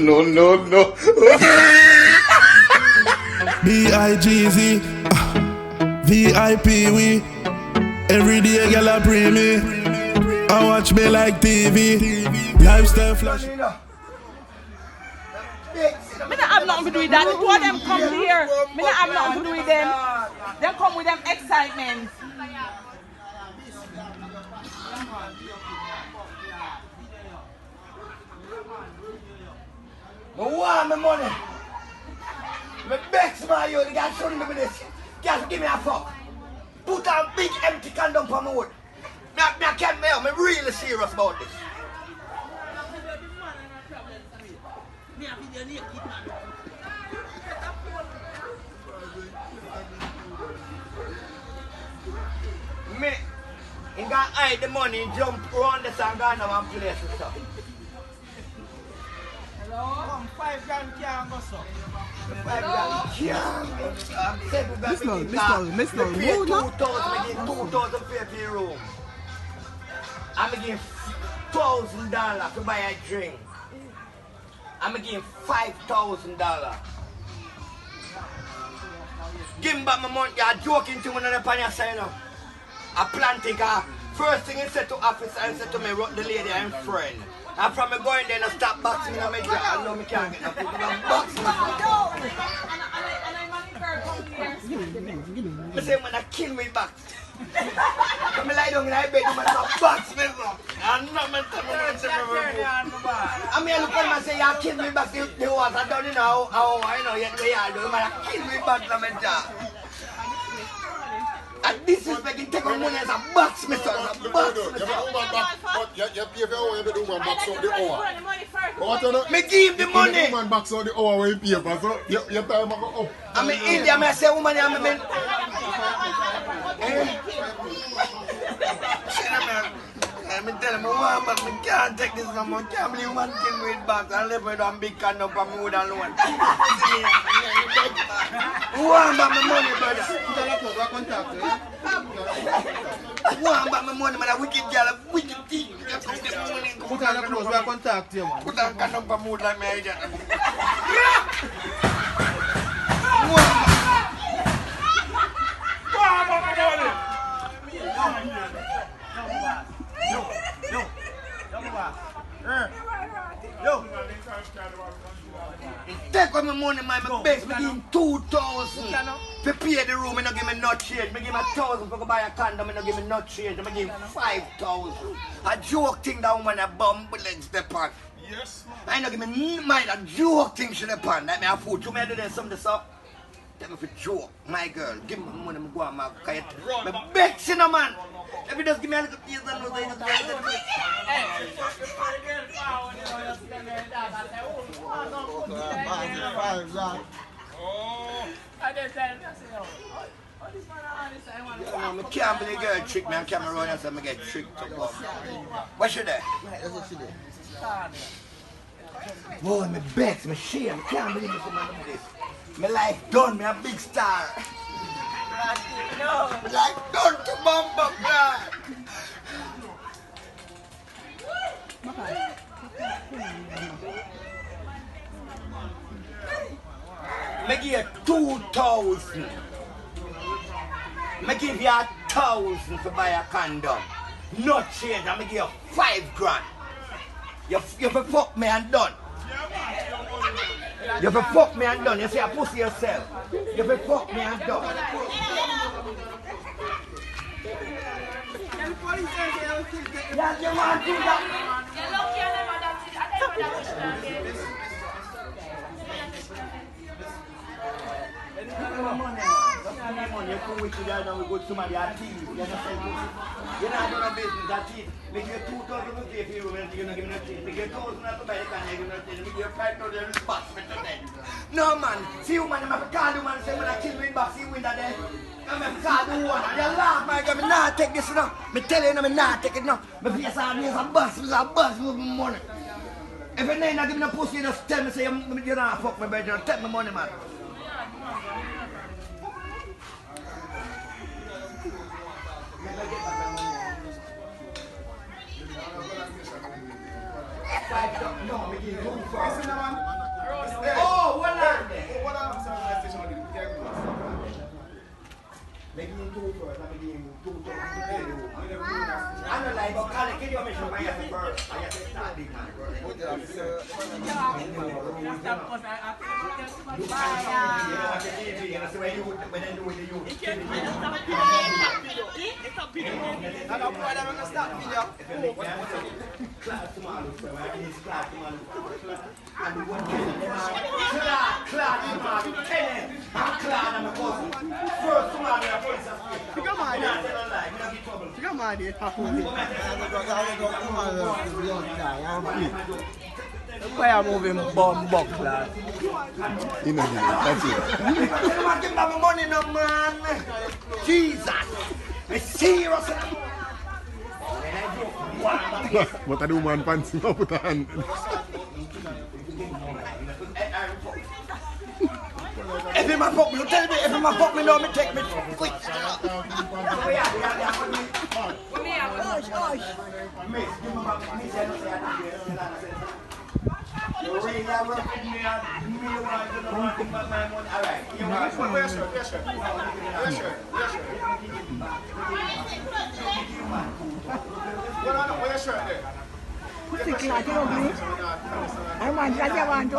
no. B-I-G-Z, VIP we. Every day girl a pray me. I watch me like TV. Lifestyle flash. Me not have nothing to do with that. The two of them come here. Me not have nothing to do with them. Them come with them excitement. I want my money. My begs my you, the guy showing me this. Guys, give me a fuck. Put a big empty condom for my wood. I can't mail. I'm really serious about this. Me, he got hide the money, jump around the sand and go and place and stuff. Hello? 5 grand can't go so. 5 grand can't. Mr. Pay 2,000, I give 2,000 pay for your room. I'm going to give $1,000 to buy a drink. I'm going to give $5,000. Give me back my money. You're joking to me on the pan side now. I planting car. First thing he said to officer, he said to me, the lady I'm friend. And from me going there and stop boxing me on my jaw. I know me can't get nothing. I'm boxing me. I say, man, I kill me back. I lie down in my bed, man, I box me up. I'm not meant to be I mean, I look at him and say, you kill me back. The was I don't know how I know yet we are doing, man, I kill me back on my jaw. And this is making take on money as a box, Mr. As a box, Mr. You pay for hour, you do one box out the hour. Me give the money. You do one box out the hour when you pay for, so your time go up. I'm in India, I say, woman, I'm in. I'm telling you, but I can't take this no more. I can't believe one kill me with box. I live with one big can up and mood alone. Who want back my money, brother? Who want back my money, man? A wicked girl, a wicked thief. Put on the clothes, we are contact you, man. Put on can up and mood like me again. Take on my money, man. My best, me give him 2,000 to pay the room. I don't give me no change. Me give him 1,000 for buy a condom. I don't give me no change. I give him 5,000. A joke thing that woman a bumble legs the pan. Yes, man. I don't give me mind a joke thing she the pan. Like me a food. You may do this something so. Tell me for joke, my girl. Give me money, I go and my kite. My begs, you know, man. If you just give me a little piece, then we'll just get it. I can't believe girl trick me on camera around and say I get tricked to go. What should I? Boy, my begs, my shame. I can't believe this man do this. My life done, me a big star. My life done to Bumba, God. I give you 2,000. I give you 1,000 to buy a condom. No change, I'm give you 5 grand. You fuck me and done. You fuck me and done. You say I pussy yourself. You fuck me and done. Yeah, you want to do that? You're lucky I never done it. I never done it. You come with you there and we go to somebody at TV. You're not doing a business, that's it. Make you 2,000 to pay for your room and you're not giving a change. Make you 1,000 to buy the can, you're not giving a change. Make you 5,000 responsible to them. No man, see you man, I'm a call you man, say when I kill you in back, see you win that day. I'm a call you one, and you laugh my God, I'm not take this now. I tell you, I'm not take it now. My face on me is a bus with my money. If you're not giving a pussy, you just tell me, say you're not fuck my bed, you take my money man. No, we give you 2,000. give you a mission, I have to first. I have to start big man. Why are moving bomb box, lad? You know, that's it. Give me money, no man. Jesus. It's serious. But I do man fancy now put a hand. If him a fuck me, you tell me if him a fuck me, no, me take me quick. Where's your shirt there? Thinking like you don't believe. I want that you want to.